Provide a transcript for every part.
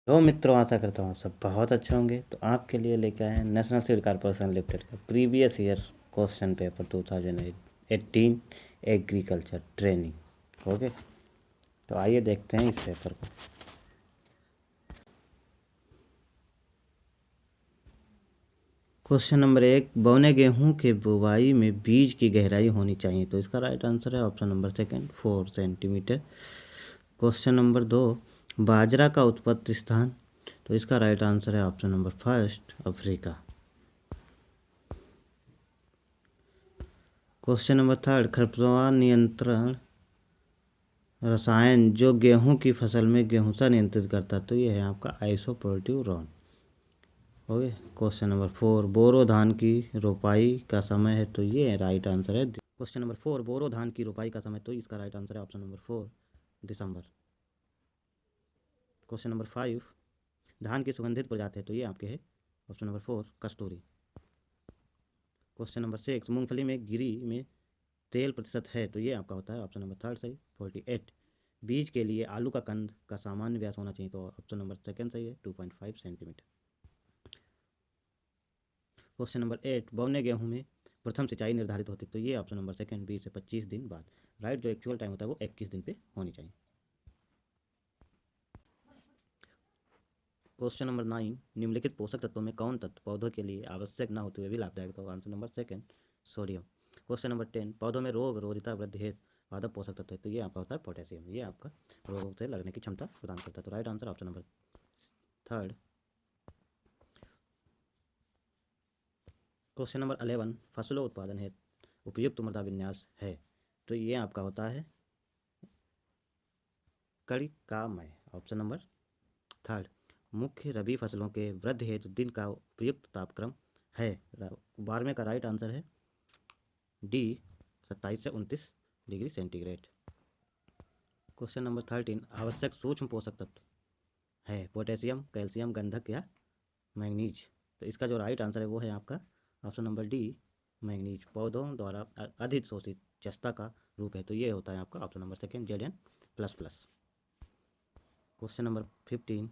तो मित्रों, आशा करता हूँ आप सब बहुत अच्छे होंगे। तो आपके लिए लेके आए हैं नेशनल सीड कॉर्पोरेशन लिमिटेड का previous year question paper 2018 agriculture training. Okay, तो आइए देखते हैं इस पेपर को। क्वेश्चन नंबर 1, बौने गेहूं के बुवाई में बीज की गहराई होनी चाहिए। तो इसका राइट आंसर है option number second, 4 centimetre. Question number 2, बाजरा का उत्पत्ति स्थान। तो इसका राइट आंसर है option number first, Africa. Question number 3, खरपतवार नियंत्रण रसायन जो गेहूं की फसल में गेहूंसा नियंत्रित करता है। तो ये है आपका आइसोप्रोट्यूरॉन। ओके, क्वेश्चन नंबर 4, बोरो धान की रोपाई का समय है। तो ये राइट आंसर है क्वेश्चन नंबर 4, बोरो धान की रोपाई का समय। तो इसका राइट आंसर है ऑप्शन नंबर 4, दिसंबर। क्वेश्चन नंबर 5, धान की सुगंधित प्रजाति है। तो ये आपके है ऑप्शन नंबर 4, कस्तूरी। क्वेश्चन नंबर 6, मूंगफली में गिरी में तेल प्रतिशत है। तो ये आपका होता है ऑप्शन नंबर 3 सही, 48। बीज के लिए आलू का कंद का सामान्य व्यास होना चाहिए। तो ऑप्शन नंबर सेकंड सही है, 2.5 सेंटीमीटर। क्वेश्चन नंबर 8, बौने गेहूं में प्रथम सिंचाई निर्धारित होती है। तो ये ऑप्शन नंबर सेकंड, 20 से 25 दिन बाद। राइट, जो एक्चुअल टाइम होता है वो 21 दिन पे होनी चाहिए। क्वेश्चन नंबर 9, निम्नलिखित पोषक तत्वों में कौन तत्व पौधों के लिए आवश्यक न होते हुए भी लाभदायक। तो answer number second, sodium. Question number 10, पौधों में रोग रोधिता वृद्धि हेतु पादप पोषक तत्व है। तो ये आपका होता है पोटेशियम। ये आपका रोगों से लड़ने की क्षमता प्रदान करता है। तो right answer option number third. Question number 11, फसलों उत्पादन हेतु उपयुक्त मृदा विन्यास है। तो ये आपका होता है कड़िकामय, ऑप्शन नंबर थर्ड। मुख्य रबी फसलों के वृद्धि हेतु दिन का उपयुक्त तापक्रम है। 12वें का राइट आंसर है डी, 27 से 29 डिग्री सेंटीग्रेड। क्वेश्चन नंबर 13, आवश्यक सूक्ष्म पोषक तत्व है पोटेशियम, कैल्शियम, गंधक या मैंगनीज। तो इसका जो राइट आंसर है वो है आपका ऑप्शन नंबर डी, मैंगनीज। पौधों द्वारा अधिक शोषित जस्ता का रूप है। तो ये होता है आपका option number second, Zn++। Question number 15,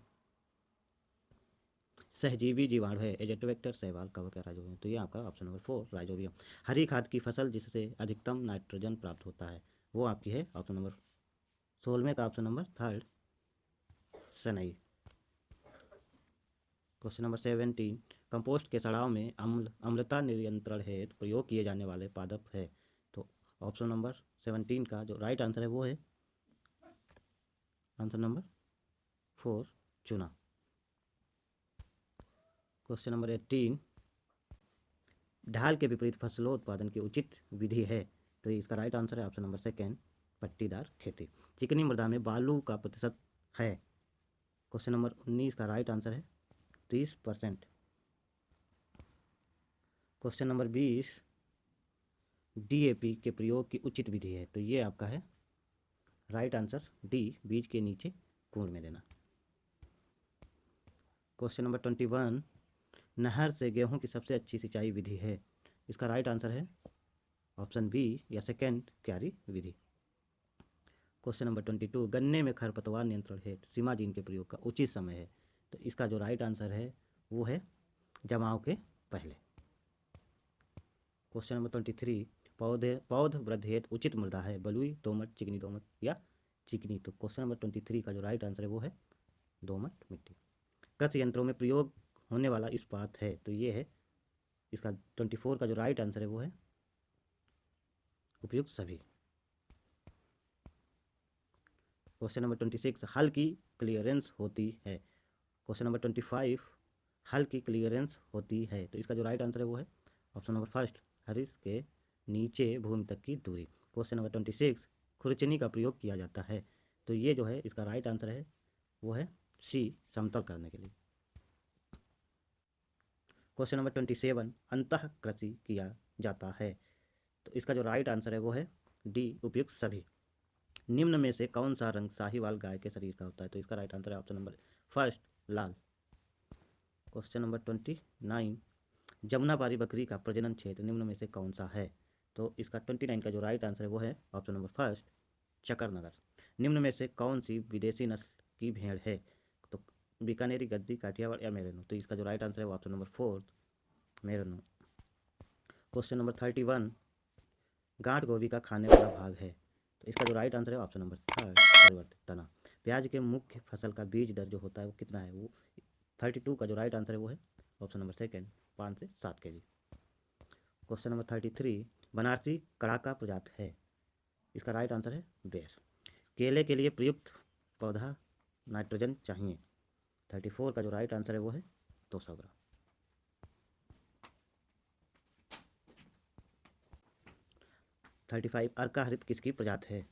सहजीवी जीवाणु है एजेंट वेक्टर, शैवाल, कवक या राइजोबियम। तो ये आपका ऑप्शन नंबर 4, राइजोबियम। हरी खाद की फसल जिससे अधिकतम नाइट्रोजन प्राप्त होता है वो आपकी है ऑप्शन नंबर 16 का ऑप्शन नंबर थर्ड, सनई। क्वेश्चन नंबर 17, कंपोस्ट के सड़ाव में अम्लता नियंत्रण हेतु प्रयोग किए जाने वाले पादप है। तो ऑप्शन नंबर 17 का जो राइट आंसर है वो है आंसर नंबर 4, चुना। क्वेश्चन नंबर 18, ढाल के विपरीत फसलों उत्पादन की उचित विधि है। तो इसका राइट आंसर है ऑप्शन नंबर सेकेंड, पट्टीदार खेती। चिकनी मृदा में बालू का प्रतिशत है। क्वेश्चन नंबर 19 का राइट आंसर है 30%। क्वेश्चन नंबर 20, डीएपी के प्रयोग की उचित विधि है। तो ये आपका है राइट आंसर डी, बीज के नीचे कूड़ में देना। क्वेश्चन नंबर 21, नहर से गेहूं की सबसे अच्छी सिंचाई विधि है। इसका राइट आंसर है ऑप्शन बी या सेकेंड, क्यारी विधि। क्वेश्चन नंबर 22, गन्ने में खरपतवार नियंत्रण हेतु सीमाजीन के प्रयोग का उचित समय है। तो इसका जो राइट आंसर है वो है जमाव के पहले। क्वेश्चन नंबर 23, पौध वृद्धि हेतु उचित मृदा है बलुई, दोमट, चिकनी दोमट या चिकनी। तो क्वेश्चन नंबर 23 का जो राइट आंसर है वो है दोमट मिट्टी। कृषि यंत्रों में प्रयोग होने वाला इस्पात है। तो ये है इसका 24 का जो राइट आंसर है वो है उपयुक्त सभी। क्वेश्चन नंबर 26, हल की क्लियरेंस होती है। क्वेश्चन नंबर 25, हल की क्लियरेंस होती है। तो इसका जो राइट आंसर है वो है ऑप्शन नंबर फर्स्ट, हरीश के नीचे भूमि तक की दूरी। क्वेश्चन नंबर 26, खुरचनी का प्रयोग किया जाता है। तो ये जो है इसका राइट आंसर है वो है सी, समतल करने के लिए। क्वेश्चन नंबर 27, अंतः कृषि किया जाता है। तो इसका जो राइट आंसर है वो है डी, उपयुक्त सभी। निम्न में से कौन सा रंग साहीवाल गाय के शरीर का होता है। तो इसका राइट आंसर है ऑप्शन नंबर फर्स्ट, लाल। क्वेश्चन नंबर 29, जमुनापारी बकरी का प्रजनन क्षेत्र निम्न में से कौन सा है। तो इसका 29 का जो राइट आंसर है वो है ऑप्शन नंबर फर्स्ट, चकरनगर। निम्न में से कौन सी विदेशी नस्ल की भेड़ है। तो बीकानेरी, गद्दी, काठियावाड़ या मेरनो। तो इसका जो राइट आंसर है वो ऑप्शन नंबर 4 मेरनो। क्वेश्चन नंबर 31, गांठ गोभी का खाने वाला भाग है। तो इसका जो राइट आंसर है ऑप्शन नंबर 3 परिवर्तित तना। प्याज के मुख्य फसल का बीज दर जो होता है वो कितना है, वो 32 का जो राइट आंसर है वो है ऑप्शन नंबर 2 5 से 7 kg। क्वेश्चन नंबर 33, बनारसी कड़ा का प्रजात है। इसका राइट आंसर है बेर। केले के लिए प्रयुक्त पौधा नाइट्रोजन चाहिए। 34 का जो राइट आंसर है वो है 200 ग्राम। 35, अर्काहरित किसकी प्रजाति है।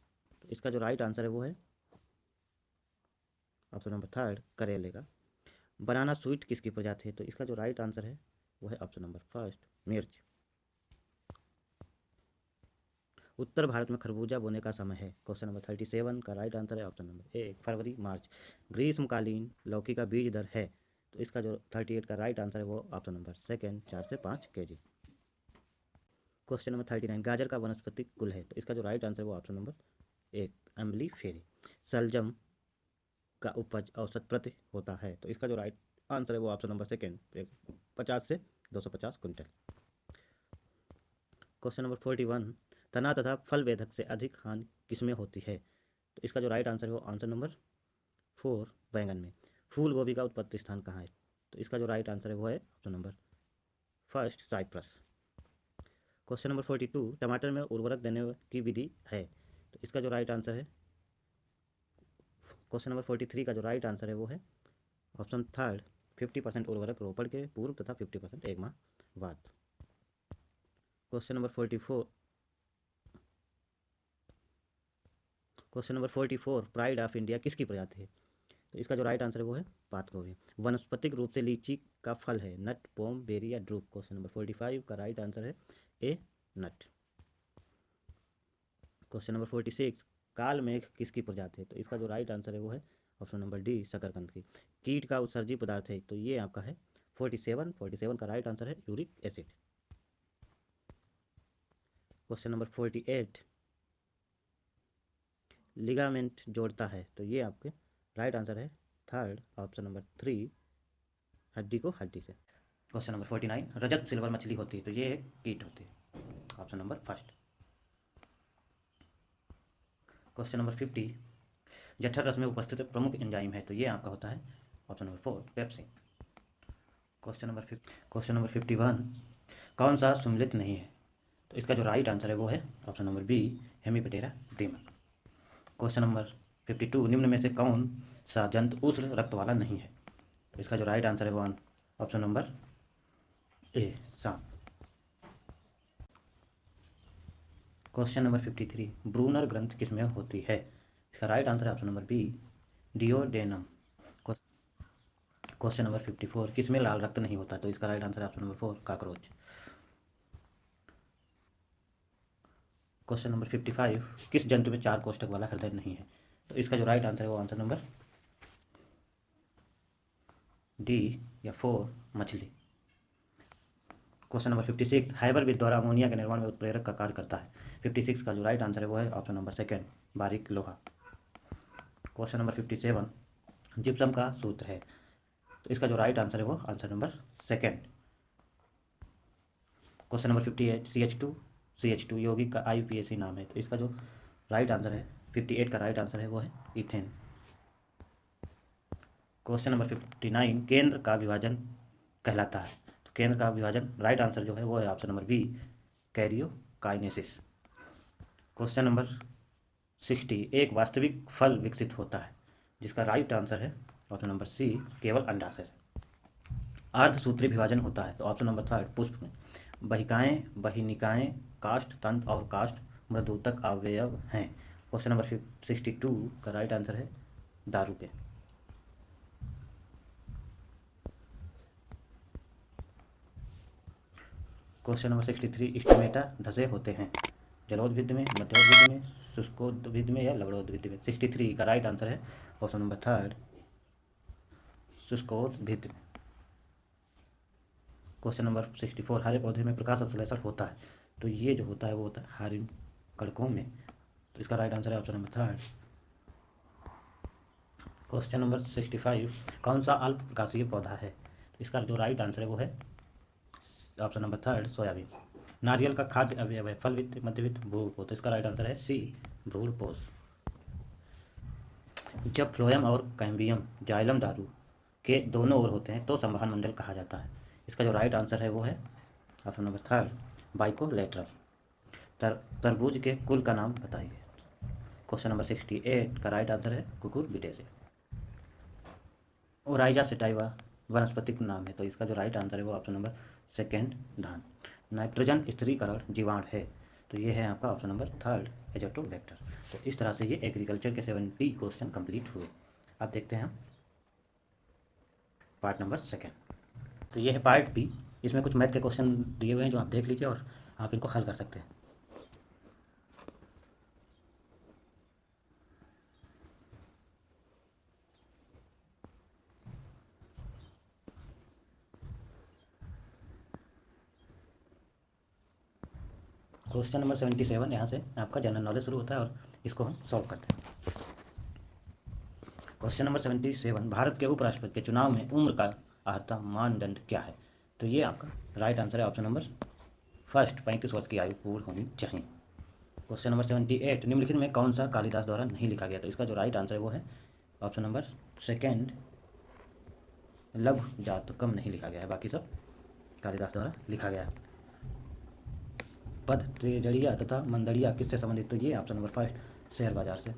तो इसका जो राइट आंसर है वो है ऑप्शन नंबर 3 करेले का। बनाना स्वीट किसकी प्रजाति है। तो इसका जो राइट आंसर है वो है ऑप्शन नंबर 1 मिर्च। उत्तर भारत में खरबूजा बोने का समय है। क्वेश्चन नंबर 37 का राइट आंसर है ऑप्शन नंबर 1 फरवरी मार्च। ग्रीष्मकालीन लौकी का बीज दर है। तो इसका जो 38 का राइट आंसर है वो ऑप्शन नंबर 2 4 से 5 kg। क्वेश्चन नंबर 39, गाजर का वनस्पतिक कुल है। तो इसका जो राइट आंसर है वो ऑप्शन नंबर 1 एम्बली फेरी। सलजम का उपज औसत प्रति होता है। तो इसका जो राइट आंसर है वो ऑप्शन नंबर 2 50 से 250 क्विंटल। क्वेश्चन नंबर 41, तना तथा फल वेधक से अधिक हानि किसमें होती है। तो इसका जो राइट आंसर है वो आंसर नंबर 4 बैंगन में। फूल गोभी का उत्पत्ति स्थान कहाँ है। तो इसका जो राइट आंसर है वो है option number 1 Cyprus. Question number 42, टमाटर में उर्वरक देने की विधि है। तो इसका जो राइट आंसर है क्वेश्चन नंबर 43 का जो राइट आंसर है वो है ऑप्शन 3 50% उर्वरक रोपण के पूर्व तथा 50% 1 माह बाद। Question number 44 pride of India किसकी प्रजाति है। तो इसका जो राइट आंसर है वो है पात गोभी। वनस्पतिक रूप से लीची का फल है नट, पोम, बेरी या ड्रूप। क्वेश्चन नंबर 45 का राइट आंसर है ए नट। क्वेश्चन नंबर 46, काल मेघ किसकी प्रजाति है। तो इसका जो राइट आंसर है वो है ऑप्शन नंबर डी शकरकंद की। कीट का उत्सर्जी पदार्थ है। तो ये आपका है 47 का राइट आंसर है uric acid. Question number 48, ligament जोड़ता है। तो ये आपके राइट आंसर है 3 ऑप्शन नंबर 3 हड्डी को हड्डी से। क्वेश्चन नंबर 49, रजत सिल्वर मछली होती है। तो ये एक कीट होती है ऑप्शन नंबर 1। क्वेश्चन नंबर 50, जठर रस में उपस्थित प्रमुख एंजाइम है। तो ये आपका होता है option number 4 pepsin. Question number 51, कौन सा सम्मिलित नहीं है। तो इसका जो राइट आंसर है वो है ऑप्शन नंबर बी हेमिपेटेरा दीमक। क्वेश्चन नंबर 52, निम्न में से कौन सा जंतु उष्ण रक्त वाला नहीं है। तो इसका जो राइट आंसर है वो ऑप्शन नंबर ए सांप। क्वेश्चन नंबर 53, ब्रूनर ग्रंथ किसमें होती है। इसका राइट आंसर है option number B duodenum. Question number 54, किसमें लाल रक्त नहीं होता। तो इसका राइट आंसर है option number 4 cockroach. Question number 55, किस जंतु में 4 कोष्ठक वाला हृदय नहीं है। तो इसका जो राइट आंसर है वो आंसर नंबर डी या 4 मछली। क्वेश्चन नंबर 56, हाइबरबिट द्वारा अमोनिया के निर्माण में उत्प्रेरक का कार्य करता है। 56 का जो राइट आंसर है वो है ऑप्शन नंबर 2 बारीक लोहा। क्वेश्चन नंबर 57, जिप्सम का सूत्र है। तो इसका जो राइट आंसर है वो answer number 2। Question number 58, CH2 यौगिक का IUPAC नाम है। तो इसका जो राइट आंसर है 58 का राइट आंसर है वो है इथेन। क्वेश्चन नंबर 59, केंद्र का विभाजन कहलाता है। तो केंद्र का विभाजन राइट आंसर जो है वो है option number B karyokinesis. Question number 60, एक वास्तविक फल विकसित होता है। जिसका राइट आंसर है ऑप्शन नंबर सी केवल अंडाशय से। अर्धसूत्री विभाजन होता है। तो ऑप्शन नंबर 3 पुष्प में। बहिकाएँ, बहिनिकाएँ, काष्ठ तंत्र और काष्ठ मृदुतक अवयव हैं। क्वेश्चन नंबर 62 का राइट आंसर है दारू के। क्वेश्चन नंबर 63, स्टोमेटा धसे होते हैं। जलोद्भिद में, मध्योद्भिद में, शुष्कोद्भिद में या लवणोद्भिद में। 63 का राइट आंसर है ऑप्शन नंबर 3 शुष्कोद्भिद में। क्वेश्चन नंबर 64, हरे पौधे में प्रकाश संश्लेषण होता है। तो ये जो होता है वो होता है हारिन कड़कों में। तो इसका राइट आंसर है ऑप्शन नंबर 3 क्वेश्चन नंबर 65, कौन सा अल्पकाशीय पौधा है? तो इसका जो राइट आंसर है वो है ऑप्शन नंबर थर्ड, सोयाबीन। नारियल का खाद्य अवयव है फल वित्त, मध्यवित्त, भ्रूणपोष। तो इसका राइट आंसर है सी, भ्रूणपोष। जब फ्लोएम और कैम्बियम जाइलम धातु के दोनों ओर होते हैं तो संवहन मंडल कहा जाता है। इसका जो राइट आंसर है वो है ऑप्शन नंबर थर्ड, बाइकोलेटरल। तरबूज के कुल का नाम बताइए। क्वेश्चन नंबर 68 का राइट आंसर है कुकुरबिटेसी। ओराइजा सेटाइवा वनस्पतिक नाम है, तो इसका जो राइट आंसर है वो ऑप्शन नंबर सेकेंड, धान। नाइट्रोजन स्थिरीकरण जीवाणु है, तो ये है आपका ऑप्शन नंबर थर्ड, एजोटोबैक्टर। तो इस तरह से ये एग्रीकल्चर के 70 क्वेश्चन कंप्लीट हुए। अब देखते हैं हम पार्ट नंबर सेकेंड। तो ये है पार्ट बी। इसमें कुछ मैथ के क्वेश्चन दिए हुए हैं जो आप देख लीजिए और आप इनको हल कर सकते हैं। क्वेश्चन नंबर 77, यहाँ से आपका जनरल नॉलेज शुरू होता है और इसको हम सॉल्व करते हैं। क्वेश्चन नंबर 77, भारत के उपराष्ट्रपति के चुनाव में उम्र का अर्हता मानदंड क्या है? तो ये आपका राइट आंसर है ऑप्शन नंबर फर्स्ट, 35 वर्ष की आयु पूर्ण होनी चाहिए। क्वेश्चन नंबर 78, निम्नलिखित में कौन सा कालिदास द्वारा नहीं लिखा गया? तो इसका जो राइट आंसर है वो है ऑप्शन नंबर सेकेंड, लघु जातकम नहीं लिखा गया है, बाकी सब कालिदास द्वारा लिखा गया है। पद त्रिजड़िया तथा मंदड़िया किससे संबंधित? तो ये ऑप्शन नंबर फर्स्ट, शेयर बाजार से।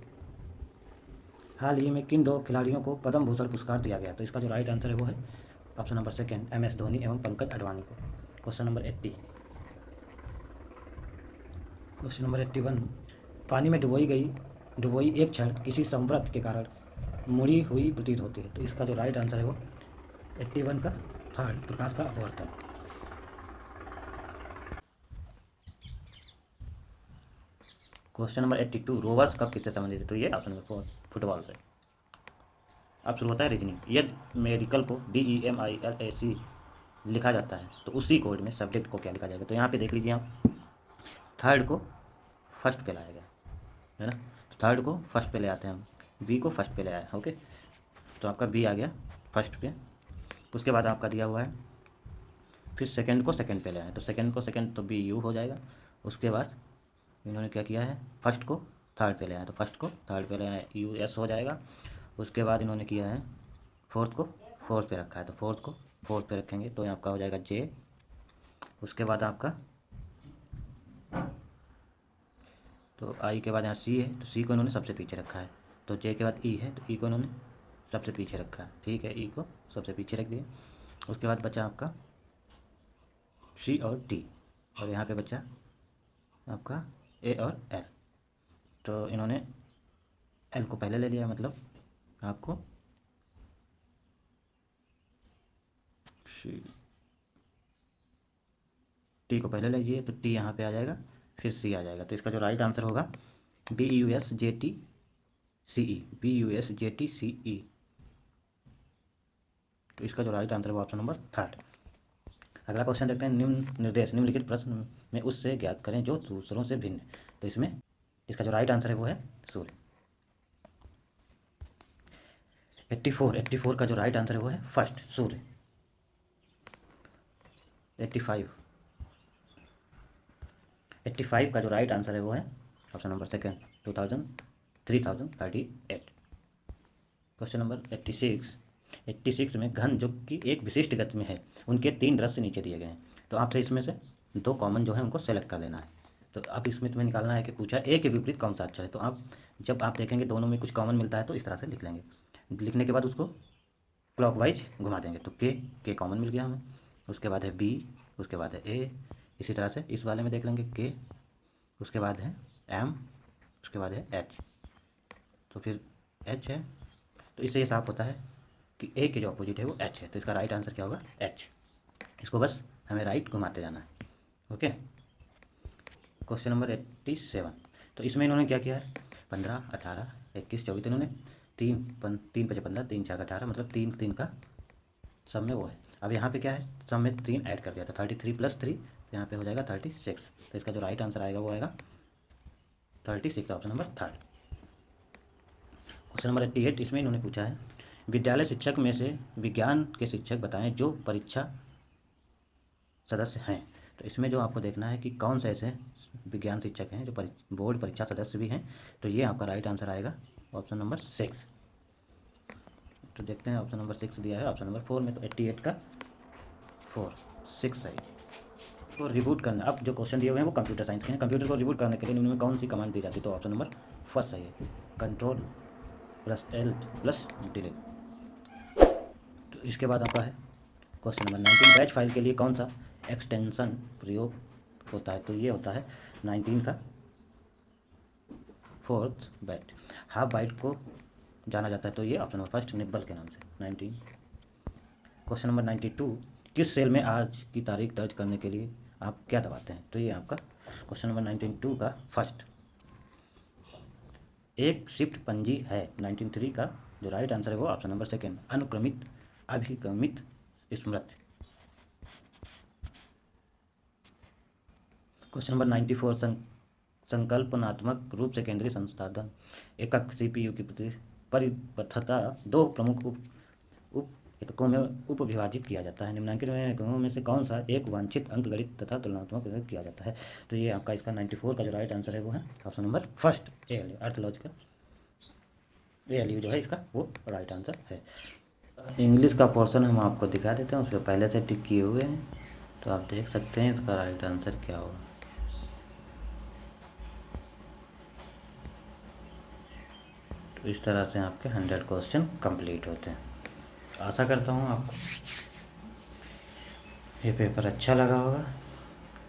हाल ही में किन दो खिलाड़ियों को पद्म भूषण पुरस्कार दिया गया? तो इसका जो राइट आंसर है वो है option number second, MS Dhoni एवं पंकज अडवाणी को। क्वेश्चन नंबर 80, क्वेश्चन नंबर 81, पानी में डुबोई एक क्षण किसी संवृत के कारण मुड़ी हुई प्रतीत होती है। तो इसका जो राइट आंसर है वो 81 का थर्ड, प्रकाश का अपवर्तन। क्वेश्चन नंबर 82, रोवर्स कप किससे संबंधित है? तो ये ऑप्शन नंबर 4, फुटबॉल से। अब शुरू होता है रीजनिंग। यदि मेडिकल को DEMILAC लिखा जाता है तो उसी कोड में सब्जेक्ट को क्या लिखा जाएगा? तो यहाँ पे देख लीजिए आप, थर्ड को फर्स्ट पे लाया गया है ना, थर्ड को फर्स्ट पे ले आते हैं हम, बी को फर्स्ट पे ले आए, ओके। तो आपका बी आ गया फर्स्ट पे, उसके बाद आपका दिया हुआ है, फिर सेकंड को सेकंड पे ले आए, तो सेकंड को सेकंड तो BU हो जाएगा। उसके बाद इन्होंने क्या किया है, फर्स्ट को थर्ड पे ले आए, तो फर्स्ट को थर्ड पे ले आए, US हो जाएगा। उसके बाद इन्होंने किया है फोर्थ को फोर्थ पे रखा है, तो फोर्थ को फोर्थ पे रखेंगे तो आपका हो जाएगा J। उसके बाद आपका तो I के बाद यहाँ C है, तो C को इन्होंने सबसे पीछे रखा है। तो J के बाद E है, तो E को इन्होंने सबसे पीछे रखा है, ठीक है, E को सबसे पीछे रख दिया। उसके बाद बचा आपका C और D, और यहाँ पे बचा आपका A और L। तो इन्होंने L को पहले ले लिया, मतलब आपको T को पहले लीजिए, तो T यहाँ पे आ जाएगा, फिर C आ जाएगा। तो इसका जो राइट आंसर होगा BUSJTCE, BUSJTCE। तो इसका जो राइट आंसर है वो ऑप्शन नंबर थर्ड। अगला क्वेश्चन देखते हैं, निम्नलिखित प्रश्न में उससे ज्ञात करें जो दूसरों से भिन्न है। तो इसमें इसका जो राइट आंसर है वो है सूर्य। 84 का जो राइट आंसर है वो है फर्स्ट, सूर्य। 85 का जो राइट आंसर है वो है option number second, 3038। Question number 86 में घन जो कि एक विशिष्ट गति में है, उनके 3 दृश्य नीचे दिए गए हैं। तो आपसे इसमें से 2 कॉमन जो है उनको सेलेक्ट कर लेना है। तो अब इसमें तुम्हें निकालना है कि पूछा ए के विपरीत कौन सा अक्षर है। तो आप जब आप देखेंगे दोनों में कुछ कॉमन मिलता है तो इस तरह से लिख लेंगे। लिखने के बाद उसको क्लॉकवाइज घुमा देंगे, तो के कॉमन मिल गया हमें। उसके बाद है B, उसके बाद है A। इसी तरह से इस वाले में देख लेंगे K, उसके बाद है M, उसके बाद है H, तो फिर H है। तो इससे ये साफ होता है कि A के जो अपोजिट है वो H है। तो इसका राइट आंसर क्या होगा? H। इसको बस हमें राइट घुमाते जाना है, ओके। क्वेश्चन नंबर 87, तो इसमें इन्होंने क्या किया है, 15, 18, 21, 24, इन्होंने 3 5 15, 3 4 18, मतलब 3 का सब में वो है। अब यहाँ पे क्या है, सब में 3 ऐड कर दिया था, 33 + 3, तो यहाँ पे हो जाएगा 36। तो इसका जो राइट आंसर आएगा वो आएगा 36, option number third. Question number 88 इसमें इन्होंने पूछा है विद्यालय शिक्षक में से विज्ञान के शिक्षक बताएं जो परीक्षा सदस्य हैं। तो इसमें जो आपको देखना है कि कौन से ऐसे विज्ञान शिक्षक हैं जो बोर्ड परीक्षा सदस्य भी हैं। तो ये आपका राइट आंसर आएगा ऑप्शन नंबर 6। तो देखते हैं ऑप्शन नंबर 6 दिया है, ऑप्शन नंबर 4 में तो 88 का 4 6 सही। तो रिबूट करना, अब जो क्वेश्चन दिए हुए हैं वो कंप्यूटर साइंस के हैं। कंप्यूटर को रिबूट करने के लिए इनमें कौन सी कमांड दी जाती है? तो ऑप्शन नंबर फर्स्ट सही है, Ctrl+L+डिलीट। तो इसके बाद आपका है क्वेश्चन नंबर 19 बैच फाइल के लिए कौन सा एक्सटेंशन प्रयोग होता है? तो ये होता है 19 का 4th बाइट। हाफ बाइट को जाना जाता है तो ये ऑप्शन नंबर फर्स्ट निब्बल के नाम से 19। क्वेश्चन नंबर 92 किस सेल में आज की तारीख दर्ज करने के लिए आप क्या दबाते हैं? तो ये आपका क्वेश्चन नंबर 92 का फर्स्ट। एक शिफ्ट पंजी है 93 का जो राइट आंसर है वो ऑप्शन नंबर सेकेंड अनुक्रमित अभिक्रमित स्मृति। क्वेश्चन नंबर 94 संकल्पनात्मक रूप से केंद्रीय संसाधन एकक सीपीयू की परिपथता दो प्रमुख उप एककों में उपविभाजित किया जाता है। निम्नलिखित एककों में से कौन सा एक वांछित अंकगणित तथा तुलनात्मक किया जाता है? तो ये आपका इसका 94 का जो राइट आंसर है वो है option number first ALU अर्थलॉजिकल ALU जो है इसका वो राइट आंसर है। इंग्लिश का पोर्शन हम आपको दिखा देते हैं, उस पर पहले से टिक किए हुए हैं तो आप देख सकते हैं इसका राइट आंसर क्या होगा। तो इस तरह से आपके 100 क्वेश्चन कंप्लीट होते हैं। आशा करता हूँ आपको ये पेपर अच्छा लगा होगा,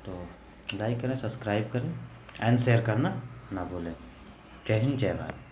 तो लाइक करें, सब्सक्राइब करें एंड शेयर करना ना भूलें। जय हिंद, जय भारत।